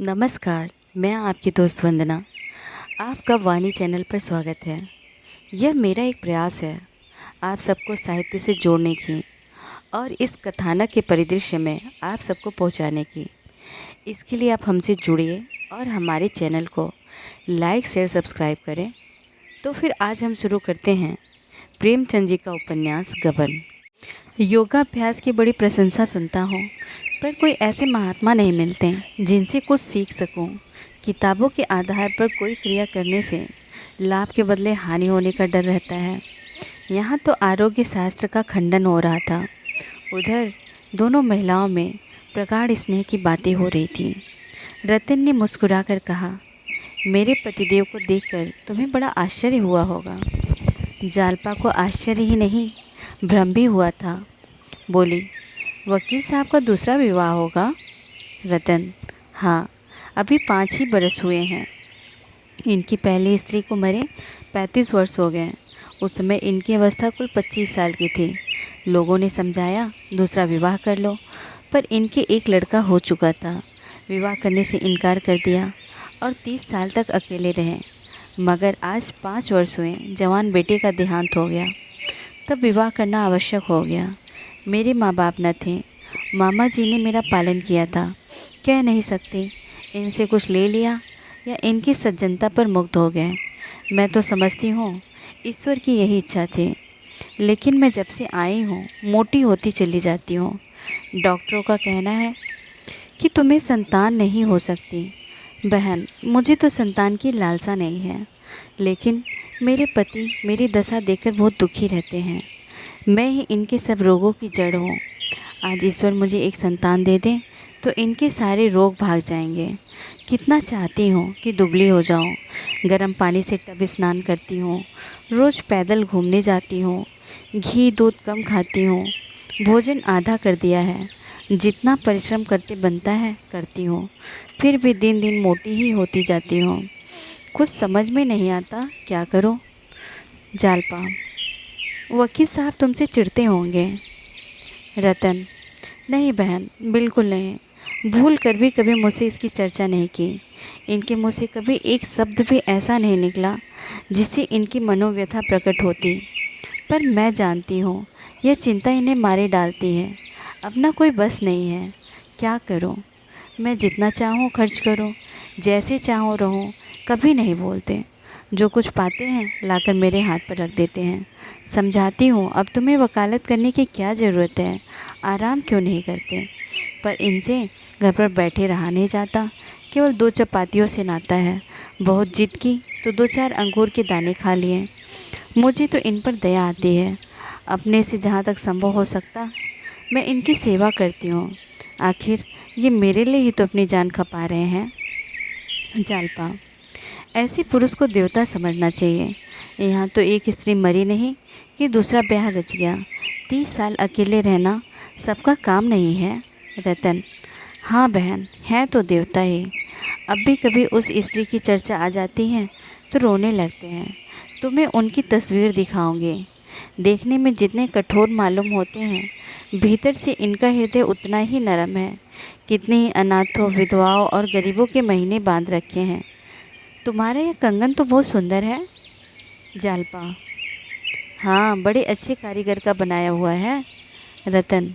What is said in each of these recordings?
नमस्कार, मैं आपकी दोस्त वंदना। आपका वाणी चैनल पर स्वागत है। यह मेरा एक प्रयास है आप सबको साहित्य से जोड़ने की और इस कथानक के परिदृश्य में आप सबको पहुंचाने की। इसके लिए आप हमसे जुड़िए और हमारे चैनल को लाइक शेयर सब्सक्राइब करें। तो फिर आज हम शुरू करते हैं प्रेमचंद जी का उपन्यास गबन। योगाभ्यास की बड़ी प्रशंसा सुनता हूँ, पर कोई ऐसे महात्मा नहीं मिलते जिनसे कुछ सीख सकूं। किताबों के आधार पर कोई क्रिया करने से लाभ के बदले हानि होने का डर रहता है। यहाँ तो आरोग्य शास्त्र का खंडन हो रहा था, उधर दोनों महिलाओं में प्रगाढ़ स्नेह की बातें हो रही थी। रतन ने मुस्कुराकर कहा, मेरे पतिदेव को देखकर तुम्हें बड़ा आश्चर्य हुआ होगा। जालपा को आश्चर्य ही नहीं, भ्रम भी हुआ था। बोली, वकील साहब का दूसरा विवाह होगा? रतन, हाँ, अभी 5 ही बरस हुए हैं। इनकी पहली स्त्री को मरे 35 वर्ष हो गए। उस समय इनकी अवस्था कुल 25 साल की थी। लोगों ने समझाया दूसरा विवाह कर लो, पर इनके एक लड़का हो चुका था। विवाह करने से इनकार कर दिया और 30 साल तक अकेले रहे। मगर आज 5 वर्ष हुए, जवान बेटे का देहांत हो गया, तब विवाह करना आवश्यक हो गया। मेरे माँ बाप न थे, मामा जी ने मेरा पालन किया था। कह नहीं सकती इनसे कुछ ले लिया या इनकी सज्जनता पर मुग्ध हो गए। मैं तो समझती हूँ ईश्वर की यही इच्छा थी, लेकिन मैं जब से आई हूँ मोटी होती चली जाती हूँ। डॉक्टरों का कहना है कि तुम्हें संतान नहीं हो सकती। बहन, मुझे तो संतान की लालसा नहीं है, लेकिन मेरे पति मेरी दशा देखकर बहुत दुखी रहते हैं। मैं ही इनके सब रोगों की जड़ हूँ। आज ईश्वर मुझे एक संतान दे दें तो इनके सारे रोग भाग जाएंगे। कितना चाहती हूँ कि दुबली हो जाऊँ। गर्म पानी से टब स्नान करती हूँ, रोज़ पैदल घूमने जाती हूँ, घी दूध कम खाती हूँ, भोजन आधा कर दिया है। जितना परिश्रम करते बनता है करती हूँ, फिर भी दिन दिन मोटी ही होती जाती हूँ। कुछ समझ में नहीं आता क्या करूँ। जालपा, वकील साहब तुमसे चिढ़ते होंगे। रतन, नहीं बहन, बिल्कुल नहीं। भूल कर भी कभी मुझसे इसकी चर्चा नहीं की। इनके मुँह से कभी एक शब्द भी ऐसा नहीं निकला जिससे इनकी मनोव्यथा प्रकट होती। पर मैं जानती हूँ यह चिंता इन्हें मारे डालती है। अपना कोई बस नहीं है, क्या करूँ। मैं जितना चाहूँ खर्च करूँ, जैसे चाहूँ रहूँ, कभी नहीं बोलते। जो कुछ पाते हैं लाकर मेरे हाथ पर रख देते हैं। समझाती हूँ अब तुम्हें वकालत करने की क्या ज़रूरत है, आराम क्यों नहीं करते। पर इनसे घर पर बैठे रहा नहीं जाता। केवल 2 चपातियों से नाता है। बहुत जिद की तो 2-4 अंगूर के दाने खा लिए। मुझे तो इन पर दया आती है। अपने से जहाँ तक संभव हो सकता मैं इनकी सेवा करती हूँ। आखिर ये मेरे लिए ही तो अपनी जान खपा रहे हैं। जालपा, ऐसे पुरुष को देवता समझना चाहिए। यहाँ तो एक स्त्री मरी नहीं कि दूसरा ब्याह रच गया। 30 साल अकेले रहना सबका काम नहीं है। रतन, हाँ बहन, है तो देवता ही। अब भी कभी उस स्त्री की चर्चा आ जाती है तो रोने लगते हैं। तुम्हें उनकी तस्वीर दिखाऊंगी। देखने में जितने कठोर मालूम होते हैं, भीतर से इनका हृदय उतना ही नरम है। कितने ही अनाथों, विधवाओं और गरीबों के महीने बांध रखे हैं। तुम्हारा यह कंगन तो बहुत सुंदर है। जालपा, हाँ, बड़े अच्छे कारीगर का बनाया हुआ है। रतन,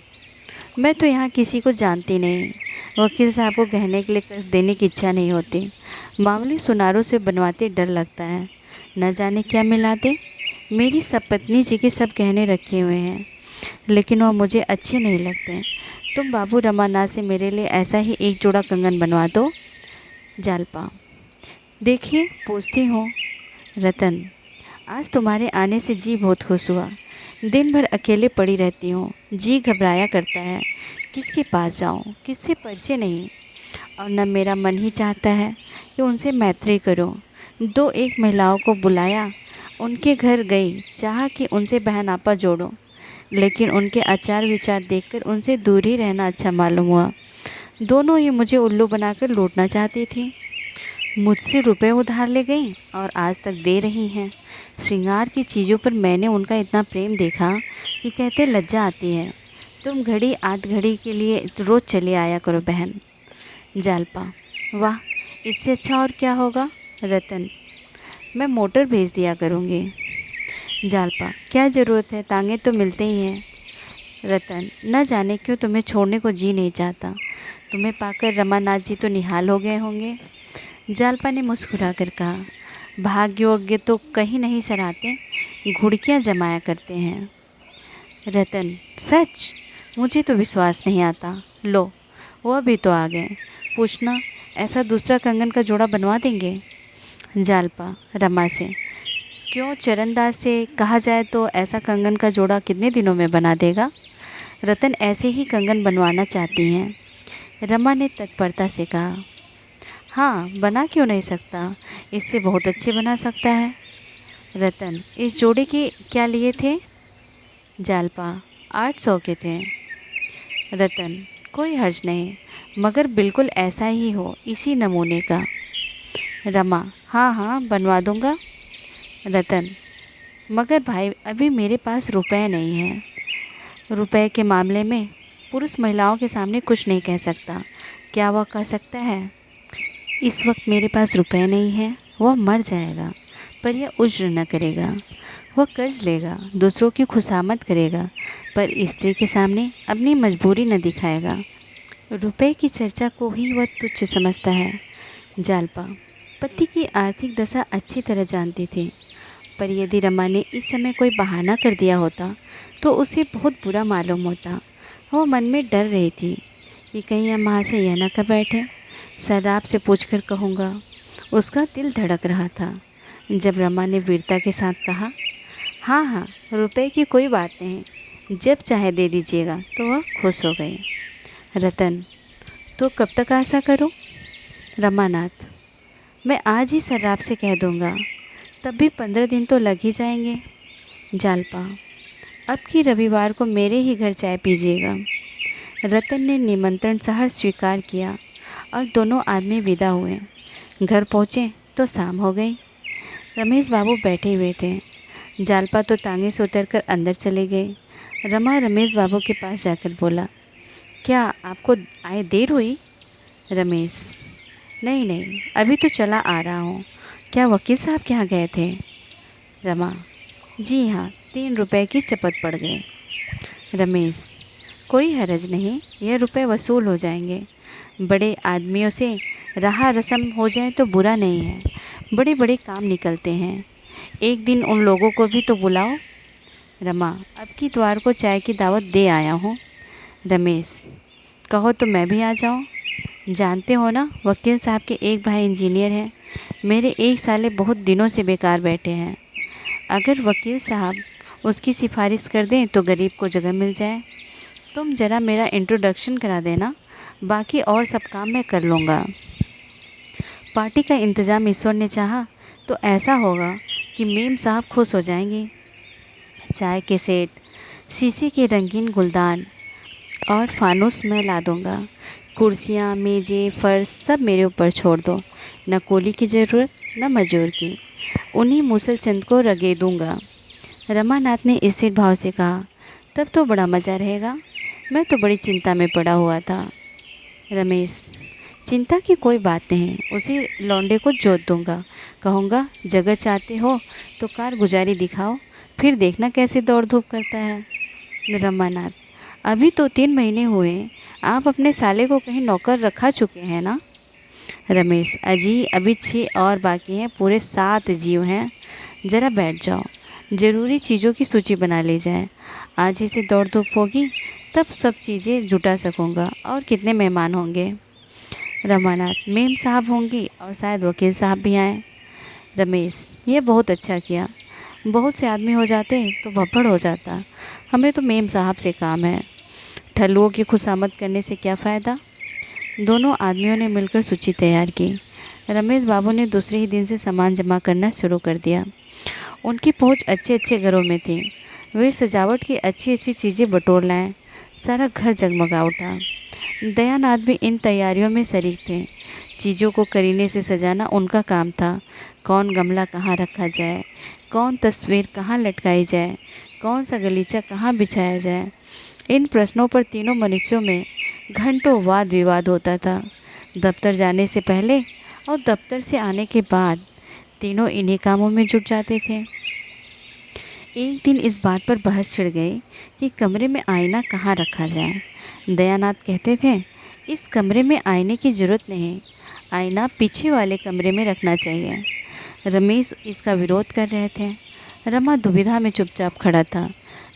मैं तो यहाँ किसी को जानती नहीं। वकील साहब को कहने के लिए कष्ट देने की इच्छा नहीं होती। मामूली सुनारों से बनवाते डर लगता है, न जाने क्या मिलाते। मेरी सपत्नी जी के सब गहने रखे हुए हैं, लेकिन वह मुझे अच्छे नहीं लगते। तुम बाबू रमानाथ से मेरे लिए ऐसा ही एक जोड़ा कंगन बनवा दो। जालपा, देखिए पूछती हूँ। रतन, आज तुम्हारे आने से जी बहुत खुश हुआ। दिन भर अकेले पड़ी रहती हूँ, जी घबराया करता है। किसके पास जाऊँ, किससे परिचय नहीं, और न मेरा मन ही चाहता है कि उनसे मैत्री करूँ। 2-1 महिलाओं को बुलाया, उनके घर गई, चाहा कि उनसे बहन आपा जोड़ो, लेकिन उनके आचार विचार देखकर उनसे दूर ही रहना अच्छा मालूम हुआ। दोनों ही मुझे उल्लू बनाकर लूटना चाहती थी। मुझसे रुपए उधार ले गई और आज तक दे रही हैं। श्रृंगार की चीज़ों पर मैंने उनका इतना प्रेम देखा कि कहते लज्जा आती है। तुम घड़ी आध घड़ी के लिए रोज़ चले आया करो बहन। जालपा, वाह, इससे अच्छा और क्या होगा? रतन, मैं मोटर भेज दिया करूँगी। जालपा, क्या ज़रूरत है, तांगे तो मिलते ही हैं। रतन, न जाने क्यों तुम्हें छोड़ने को जी नहीं चाहता। तुम्हें पाकर रमानाथ जी तो निहाल हो गए होंगे। जालपा ने मुस्कुरा कर कहा, भाग्योग्य तो कहीं नहीं सराहते, घुड़कियाँ जमाया करते हैं। रतन, सच? मुझे तो विश्वास नहीं आता। लो, वह भी तो आ गए। पूछना, ऐसा दूसरा कंगन का जोड़ा बनवा देंगे? जालपा रमा से, क्यों, चरणदास से कहा जाए तो ऐसा कंगन का जोड़ा कितने दिनों में बना देगा? रतन ऐसे ही कंगन बनवाना चाहती हैं। रमा ने तत्परता से कहा, हाँ, बना क्यों नहीं सकता, इससे बहुत अच्छे बना सकता है। रतन, इस जोड़े के क्या लिए थे? जालपा, 800 के थे। रतन, कोई हर्ज नहीं, मगर बिल्कुल ऐसा ही हो, इसी नमूने का। रमा, हाँ हाँ, बनवा दूँगा। रतन, मगर भाई अभी मेरे पास रुपए नहीं हैं। रुपए के मामले में पुरुष महिलाओं के सामने कुछ नहीं कह सकता। क्या वह कह सकता है, इस वक्त मेरे पास रुपए नहीं हैं? वह मर जाएगा, पर यह उज्र न करेगा। वह कर्ज लेगा, दूसरों की खुशामद करेगा, पर स्त्री के सामने अपनी मजबूरी न दिखाएगा। रुपए की चर्चा को ही वह तुच्छ समझता है। जालपा, पति की आर्थिक दशा अच्छी तरह जानती थी, पर यदि रमा ने इस समय कोई बहाना कर दिया होता तो उसे बहुत बुरा मालूम होता। वह मन में डर रही थी कि कहीं हम वहाँ से यह न कर बैठे। सर्राफ से पूछकर कहूँगा। उसका दिल धड़क रहा था। जब रमा ने वीरता के साथ कहा, हाँ हाँ, रुपए की कोई बात नहीं, जब चाहे दे दीजिएगा, तो वह खुश हो गई। रतन, तो कब तक आशा करूं? रमानाथ, मैं आज ही सर्राफ से कह दूंगा, तब भी 15 दिन तो लग ही जाएंगे। जालपा, अब की रविवार को मेरे ही घर चाय पीजिएगा। रतन ने निमंत्रण सहर्ष स्वीकार किया और दोनों आदमी विदा हुए। घर पहुँचे तो शाम हो गई। रमेश बाबू बैठे हुए थे। जालपा तो तांगे से उतरकर अंदर चले गए। रमा रमेश बाबू के पास जाकर बोला, क्या आपको आए देर हुई? रमेश, नहीं नहीं, अभी तो चला आ रहा हूँ। क्या वकील साहब के यहाँ गए थे? रमा, जी हाँ, 3 रुपए की चपत पड़ गए। रमेश, कोई हरज नहीं, यह रुपए वसूल हो जाएंगे। बड़े आदमियों से रहा रस्म हो जाए तो बुरा नहीं है, बड़े बड़े काम निकलते हैं। एक दिन उन लोगों को भी तो बुलाओ। रमा, अब की द्वार को चाय की दावत दे आया हूँ। रमेश, कहो तो मैं भी आ जाऊँ। जानते हो ना, वकील साहब के एक भाई इंजीनियर हैं। मेरे एक साले बहुत दिनों से बेकार बैठे हैं। अगर वकील साहब उसकी सिफारिश कर दें तो गरीब को जगह मिल जाए। तुम ज़रा मेरा इंट्रोडक्शन करा देना, बाकी और सब काम मैं कर लूँगा। पार्टी का इंतज़ाम ईश्वर ने चाहा तो ऐसा होगा कि मेम साहब खुश हो जाएंगी। चाय के सेट, शीशे के रंगीन गुलदान और फानूस मैं ला दूँगा। कुर्सियाँ, मेज़ें, फर्श सब मेरे ऊपर छोड़ दो। न कोली की ज़रूरत, न मजूर की। उन्हीं मूसलचंद को रगे दूँगा। रमानाथ ने स्थिर भाव से कहा, तब तो बड़ा मज़ा रहेगा। मैं तो बड़ी चिंता में पड़ा हुआ था। रमेश, चिंता की कोई बात नहीं, उसी लौंडे को जोत दूँगा। कहूँगा, जगह चाहते हो तो कारगुजारी दिखाओ, फिर देखना कैसे दौड़ धूप करता है। रमानाथ, अभी तो 3 महीने हुए, आप अपने साले को कहीं नौकर रखा चुके हैं ना? रमेश, अजी अभी 6 और बाकी हैं, पूरे 7 जीव हैं। ज़रा बैठ जाओ, ज़रूरी चीज़ों की सूची बना ली जाए। आज ही से दौड़ धूप होगी, तब सब चीज़ें जुटा सकूँगा। और कितने मेहमान होंगे? रमानाथ, मेम साहब होंगी और शायद वकील साहब भी आएँ। रमेश, ये बहुत अच्छा किया। बहुत से आदमी हो जाते तो भप्पड़ हो जाता। हमें तो मेम साहब से काम है, ठल्लुओं की खुशामद करने से क्या फ़ायदा। दोनों आदमियों ने मिलकर सूची तैयार की। रमेश बाबू ने दूसरे ही दिन से सामान जमा करना शुरू कर दिया। उनकी पहुंच अच्छे अच्छे घरों में थी। वे सजावट की अच्छी अच्छी चीज़ें बटोर लाएँ। सारा घर जगमगा उठा। दयानाथ भी इन तैयारियों में शरीक थे। चीज़ों को करीने से सजाना उनका काम था। कौन गमला कहाँ रखा जाए, कौन तस्वीर कहाँ लटकाई जाए, कौन सा गलीचा कहाँ बिछाया जाए, इन प्रश्नों पर तीनों मनुष्यों में घंटों वाद विवाद होता था। दफ्तर जाने से पहले और दफ्तर से आने के बाद तीनों इन्हीं कामों में जुट जाते थे। एक दिन इस बात पर बहस छिड़ गई कि कमरे में आईना कहाँ रखा जाए। दयानाथ कहते थे, इस कमरे में आईने की ज़रूरत नहीं, आईना पीछे वाले कमरे में रखना चाहिए। रमेश इसका विरोध कर रहे थे। रमा दुविधा में चुपचाप खड़ा था,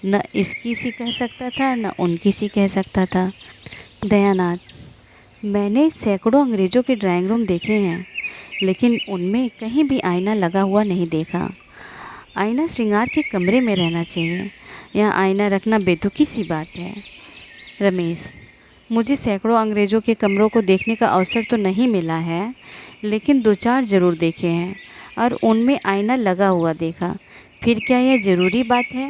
न इसकी सी कह सकता था न उनकी सी कह सकता था। दयानाथ, मैंने सैकड़ों अंग्रेज़ों के ड्राइंग रूम देखे हैं, लेकिन उनमें कहीं भी आईना लगा हुआ नहीं देखा। आईना श्रृंगार के कमरे में रहना चाहिए, यहाँ आईना रखना बेतुकी सी बात है। रमेश, मुझे सैकड़ों अंग्रेज़ों के कमरों को देखने का अवसर तो नहीं मिला है, लेकिन 2-4 ज़रूर देखे हैं और उनमें आईना लगा हुआ देखा। फिर क्या यह ज़रूरी बात है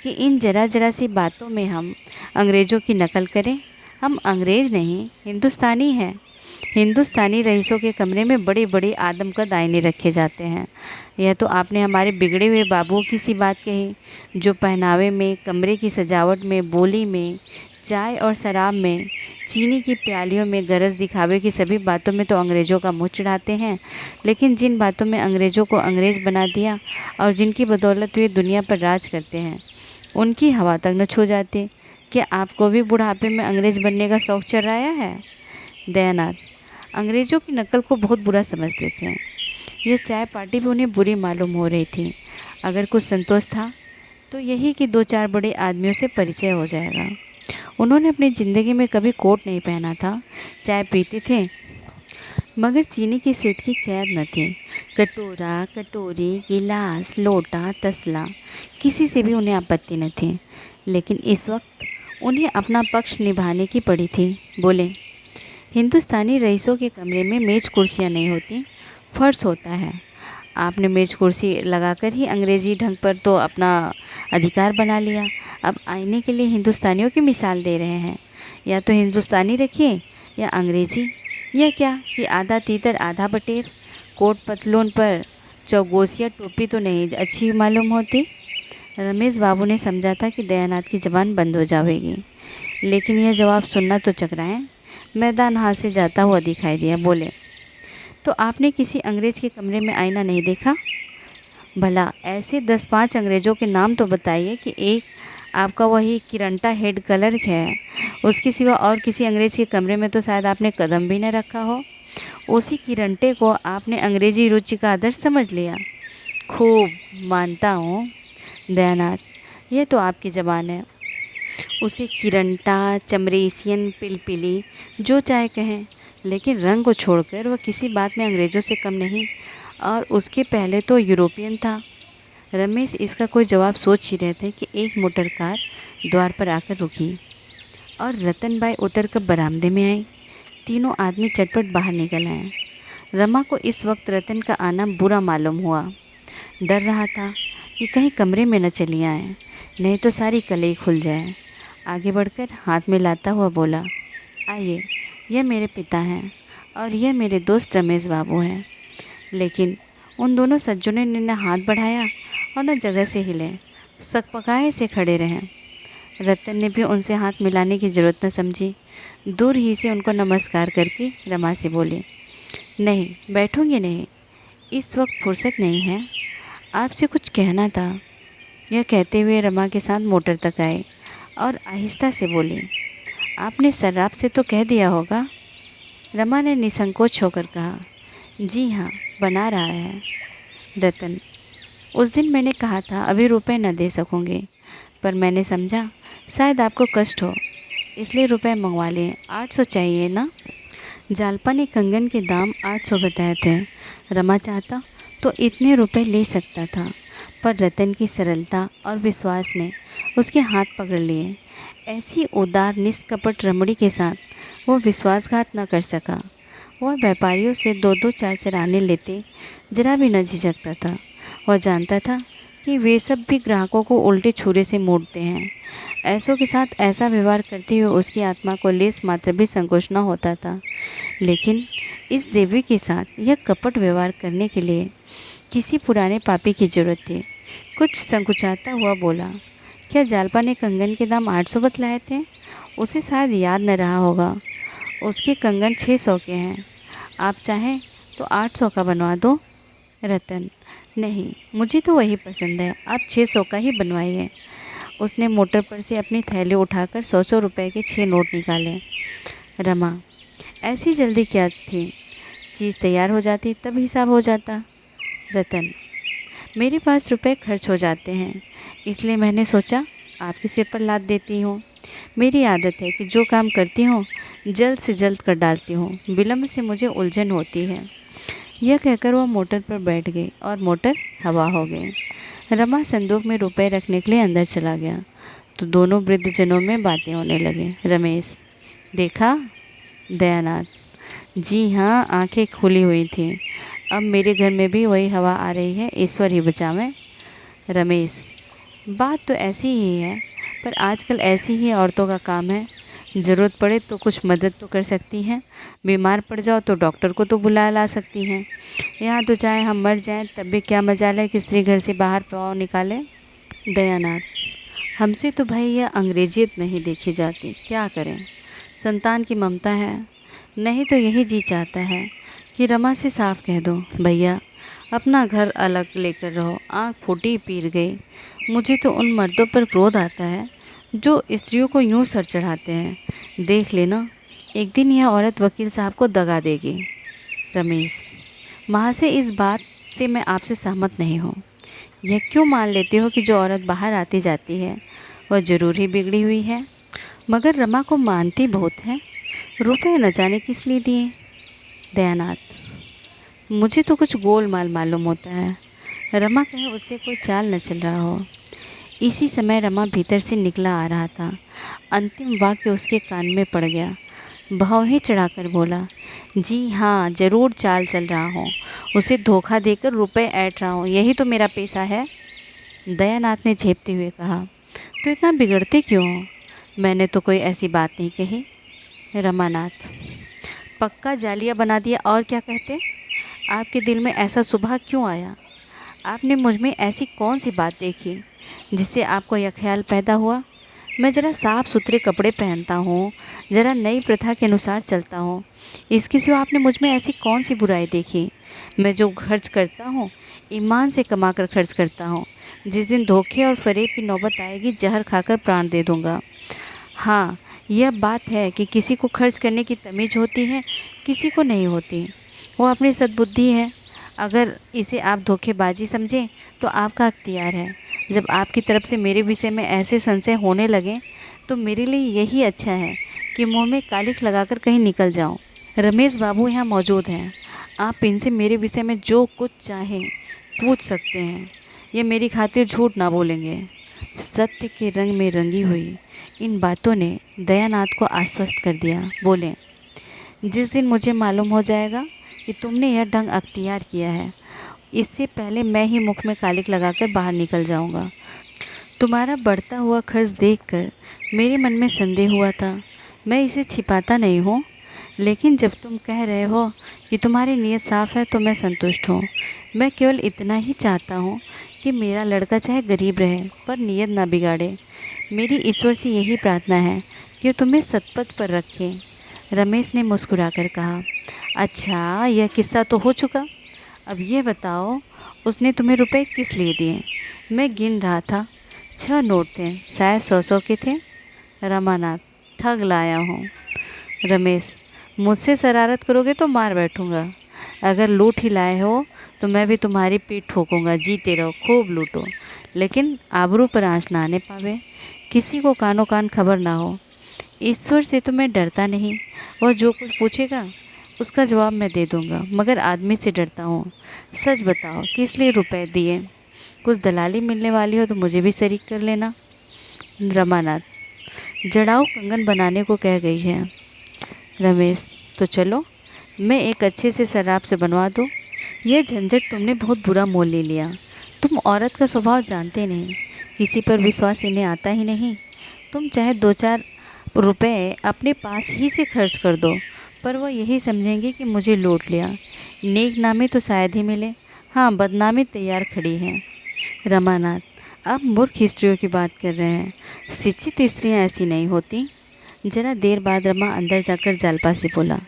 कि इन ज़रा सी बातों में हम अंग्रेज़ों की नकल करें? हम अंग्रेज़ नहीं, हिंदुस्तानी हैं। हिंदुस्तानी रईसों के कमरे में बड़े बड़े आदमकद आईने रखे जाते हैं। यह तो आपने हमारे बिगड़े हुए बाबुओं की सी बात कही, जो पहनावे में, कमरे की सजावट में, बोली में, चाय और शराब में, चीनी की प्यालियों में, गरज दिखावे की सभी बातों में तो अंग्रेज़ों का मुँह चिढ़ाते हैं। लेकिन जिन बातों में अंग्रेज़ों को अंग्रेज़ बना दिया और जिनकी बदौलत वे दुनिया पर राज करते हैं, उनकी हवा तक न छू जाती। क्या आपको भी बुढ़ापे में अंग्रेज़ बनने का शौक़ चढ़ाया है? दयानाथ, अंग्रेज़ों की नकल को बहुत बुरा समझते थे। यह चाय पार्टी भी उन्हें बुरी मालूम हो रही थी। अगर कुछ संतोष था तो यही कि 2-4 बड़े आदमियों से परिचय हो जाएगा। उन्होंने अपनी ज़िंदगी में कभी कोट नहीं पहना था। चाय पीते थे मगर चीनी की सीट की कैद न थी। कटोरा, कटोरी, गिलास, लोटा, तसला, किसी से भी उन्हें आपत्ति न थी। लेकिन इस वक्त उन्हें अपना पक्ष निभाने की पड़ी थी। बोले, हिंदुस्तानी रईसों के कमरे में मेज़ कुर्सियाँ नहीं होती, फर्श होता है। आपने मेज़ कुर्सी लगाकर ही अंग्रेज़ी ढंग पर तो अपना अधिकार बना लिया। अब आईने के लिए हिंदुस्तानियों की मिसाल दे रहे हैं। या तो हिंदुस्तानी रखिए या अंग्रेज़ी। यह क्या कि आधा तीतर आधा बटेर। कोट पतलून पर चौगोसिया टोपी तो नहीं अच्छी मालूम होती। रमेश बाबू ने समझा था कि दयानाथ की ज़बान बंद हो जाएगी, लेकिन यह जवाब सुनना तो चकराएं। मैदान हाथ से जाता हुआ दिखाई दिया। बोले, तो आपने किसी अंग्रेज़ के कमरे में आईना नहीं देखा? भला ऐसे 10-5 अंग्रेज़ों के नाम तो बताइए कि एक आपका वही किरंटा हेड क्लर्क है, उसके सिवा और किसी अंग्रेज़ के कमरे में तो शायद आपने कदम भी न रखा हो। उसी किरंटे को आपने अंग्रेज़ी रुचि का आदर्श समझ लिया। खूब मानता हूँ दयानाथ, यह तो आपकी ज़बान है। उसे किरंटा, चमरेसियन, पिलपिली जो चाहे कहें, लेकिन रंग को छोड़कर वह किसी बात में अंग्रेज़ों से कम नहीं, और उसके पहले तो यूरोपियन था। रमेश इसका कोई जवाब सोच ही रहे थे कि एक मोटर कार द्वार पर आकर रुकी और रतनबाई उतरकर बरामदे में आई। तीनों आदमी चटपट बाहर निकल आए। रमा को इस वक्त रतन का आना बुरा मालूम हुआ। डर रहा था कि कहीं कमरे में न चली आए, नहीं तो सारी कलई खुल जाए। आगे बढ़कर हाथ में लाता हुआ बोला, आइए, यह मेरे पिता हैं और यह मेरे दोस्त रमेश बाबू हैं। लेकिन उन दोनों सज्जनों ने न हाथ बढ़ाया और न जगह से हिले, सकपकाए से खड़े रहे। रतन ने भी उनसे हाथ मिलाने की ज़रूरत न समझी। दूर ही से उनको नमस्कार करके रमा से बोले, नहीं, बैठूंगी नहीं, इस वक्त फुर्सत नहीं है, आपसे कुछ कहना था। यह कहते हुए रमा के साथ मोटर तक आए और आहिस्ता से बोले, आपने सर्राफ से तो कह दिया होगा? रमा ने निसंकोच होकर कहा, जी हाँ, बना रहा है। रतन, उस दिन मैंने कहा था अभी रुपए न दे सकूँगी, पर मैंने समझा शायद आपको कष्ट हो, इसलिए रुपए मंगवा लिए। 800 चाहिए ना? जालपा ने कंगन के दाम 800 बताए थे। रमा चाहता तो इतने रुपए ले सकता था, पर रतन की सरलता और विश्वास ने उसके हाथ पकड़ लिए। ऐसी उदार निष्कपट रमणी के साथ वो विश्वासघात न कर सका। वह व्यापारियों से 2-2 4-4 आने लेते जरा भी न झिझकता था। वह जानता था कि वे सब भी ग्राहकों को उल्टे छुरे से मोड़ते हैं। ऐसों के साथ ऐसा व्यवहार करते हुए उसकी आत्मा को लेस मात्र भी संकोच न होता था। लेकिन इस देवी के साथ यह कपट व्यवहार करने के लिए किसी पुराने पापी की जरूरत थी। कुछ संकुचाता हुआ बोला, क्या जालपा ने कंगन के दाम 800 बतलाए थे? उसे शायद याद न रहा होगा। उसके कंगन 600 के हैं। आप चाहें तो 800 का बनवा दो। रतन, नहीं, मुझे तो वही पसंद है, आप 600 का ही बनवाइए। उसने मोटर पर से अपनी थैली उठाकर 100 रुपए के 6 नोट निकाले। रमा, ऐसी जल्दी क्या थी? चीज़ तैयार हो जाती तब हिसाब हो जाता। रतन, मेरे पास रुपए खर्च हो जाते हैं, इसलिए मैंने सोचा आपके सिर पर लाद देती हूँ। मेरी आदत है कि जो काम करती हूँ जल्द से जल्द कर डालती हूँ, विलम्ब से मुझे उलझन होती है। यह कहकर वह मोटर पर बैठ गई और मोटर हवा हो गई। रमा संदूक में रुपए रखने के लिए अंदर चला गया तो दोनों वृद्धजनों में बातें होने लगी। रमेश, देखा? दयानाथ, जी हाँ, आंखें खुली हुई थीं। अब मेरे घर में भी वही हवा आ रही है, ईश्वर ही बचावे। रमेश, बात तो ऐसी ही है, पर आजकल ऐसी ही औरतों का काम है। ज़रूरत पड़े तो कुछ मदद तो कर सकती हैं, बीमार पड़ जाओ तो डॉक्टर को तो बुला ला सकती हैं। यहाँ तो चाहे हम मर जाएं तब भी क्या मजाल है कि स्त्री घर से बाहर पाँव निकाले। दयानाथ, हमसे तो भाई यह अंग्रेजियत नहीं देखी जाती, क्या करें? संतान की ममता है। नहीं तो यही जी चाहता है कि रमा से साफ कह दो, भैया अपना घर अलग लेकर रहो। आँख फूटी पीर गई। मुझे तो उन मर्दों पर क्रोध आता है जो स्त्रियों को यूं सर चढ़ाते हैं। देख लेना, एक दिन यह औरत वकील साहब को दगा देगी। रमेश, महाशय, इस बात से मैं आपसे सहमत नहीं हूँ। यह क्यों मान लेते हो कि जो औरत बाहर आती जाती है वह ज़रूर ही बिगड़ी हुई है? मगर रमा को मानती बहुत है, रुपए न जाने किस लिए दिए। दयानाथ, मुझे तो कुछ गोलमाल मालूम होता है। रमा कहे उससे कोई चाल न चल रहा हो। इसी समय रमा भीतर से निकला आ रहा था। अंतिम वाक्य उसके कान में पड़ गया। भौहें चढ़ाकर बोला, जी हाँ, ज़रूर चाल चल रहा हूँ। उसे धोखा देकर रुपए ऐंठ रहा हूँ, यही तो मेरा पेशा है। दयानाथ ने झेपते हुए कहा, तो इतना बिगड़ते क्यों हो? मैंने तो कोई ऐसी बात नहीं कही। रमानाथ, पक्का जालिया बना दिया, और क्या कहते? आपके दिल में ऐसा सुबह क्यों आया? आपने मुझ में ऐसी कौन सी बात देखी जिससे आपको यह ख्याल पैदा हुआ? मैं ज़रा साफ़ सुथरे कपड़े पहनता हूँ, ज़रा नई प्रथा के अनुसार चलता हूँ, इसके सिवा आपने मुझ में ऐसी कौन सी बुराई देखी? मैं जो खर्च करता हूँ ईमान से कमा कर खर्च करता हूँ। जिस दिन धोखे और फरेब की नौबत आएगी, जहर खाकर प्राण दे दूँगा। हाँ, यह बात है कि किसी को खर्च करने की तमीज़ होती है, किसी को नहीं होती। वो अपनी सद्बुद्धि है। अगर इसे आप धोखेबाजी समझें तो आपका अख्तियार है। जब आपकी तरफ से मेरे विषय में ऐसे संशय होने लगें तो मेरे लिए यही अच्छा है कि मुंह में कालिख लगाकर कहीं निकल जाऊं। रमेश बाबू यहाँ मौजूद हैं, आप इनसे मेरे विषय में जो कुछ चाहें पूछ सकते हैं। ये मेरी खातिर झूठ ना बोलेंगे। सत्य के रंग में रंगी हुई इन बातों ने दयानाथ को आश्वस्त कर दिया। बोले, जिस दिन मुझे मालूम हो जाएगा कि तुमने यह ढंग अख्तियार किया है, इससे पहले मैं ही मुख में कालिक लगाकर बाहर निकल जाऊंगा। तुम्हारा बढ़ता हुआ खर्च देखकर मेरे मन में संदेह हुआ था। मैं इसे छिपाता नहीं हूँ, लेकिन जब तुम कह रहे हो कि तुम्हारी नीयत साफ़ है तो मैं संतुष्ट हूँ। मैं केवल इतना ही चाहता हूँ कि मेरा लड़का चाहे गरीब रहे पर नीयत ना बिगाड़े। मेरी ईश्वर से यही प्रार्थना है कि तुम्हें सतपथ पर रखे। रमेश ने मुस्कुराकर कहा, अच्छा, यह किस्सा तो हो चुका। अब ये बताओ, उसने तुम्हें रुपए किस लिए दिए? मैं गिन रहा था, 6 नोट थे, शायद 100 के थे। रमानाथ, ठग लाया हूँ। रमेश, मुझसे शरारत करोगे तो मार बैठूँगा। अगर लूट ही लाए हो तो मैं भी तुम्हारी पीठ ठोकूँगा। जीते रहो, खूब लूटो, लेकिन आबरू पर आँच ना आने पावे, किसी को कानो कान खबर ना हो। ईश्वर से तो मैं डरता नहीं, वह जो कुछ पूछेगा उसका जवाब मैं दे दूँगा, मगर आदमी से डरता हूँ। सच बताओ, किस लिए रुपए दिए? कुछ दलाली मिलने वाली हो तो मुझे भी शरीक कर लेना। रमानाथ, जड़ाऊ कंगन बनाने को कह गई है। रमेश, तो चलो, मैं एक अच्छे से शराब से बनवा दूँ। यह झंझट तुमने बहुत बुरा मोल ले लिया। तुम औरत का स्वभाव जानते नहीं, किसी पर विश्वास इन्हें आता ही नहीं। तुम चाहे 2-4 रुपए अपने पास ही से खर्च कर दो, पर वह यही समझेंगे कि मुझे लूट लिया। नेक नामी तो शायद ही मिले, हाँ, बदनामी तैयार खड़ी है। रमानाथ, आप मूर्ख स्त्रियों की बात कर रहे हैं। शिक्षित स्त्रियां ऐसी नहीं होती। जरा देर बाद रमा अंदर जाकर जालपा से बोला,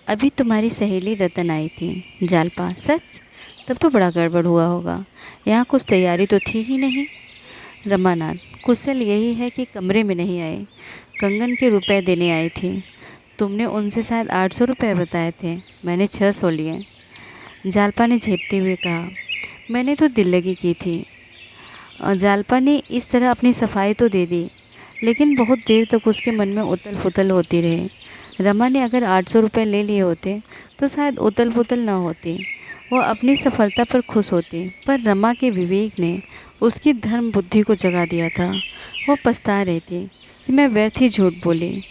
अभी तुम्हारी सहेली रतन आई थी। जालपा, सच? तब तो बड़ा गड़बड़ हुआ होगा। यहाँ कुछ तैयारी तो थी ही नहीं। रमानाथ, कुशल यही है कि कमरे में नहीं आए, कंगन के रुपए देने आई थी। तुमने उनसे शायद 800 रुपये बताए थे, मैंने 600 लिए। जालपा ने झेपते हुए कहा, मैंने तो दिल लगी की थी। और जालपा ने इस तरह अपनी सफाई तो दे दी, लेकिन बहुत देर तक उसके मन में उतल फुतल होती रही। रमा ने अगर 800 रुपये ले लिए होते तो शायद उतल फुतल न होती, वो अपनी सफलता पर खुश होती। पर रमा के विवेक ने उसकी धर्म बुद्धि को जगा दिया था। वो पछता रही थी कि मैं व्यर्थ ही झूठ बोली।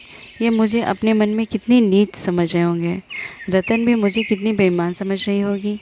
ये मुझे अपने मन में कितनी नीच समझ रहे होंगे, रतन भी मुझे कितनी बेईमान समझ रही होगी।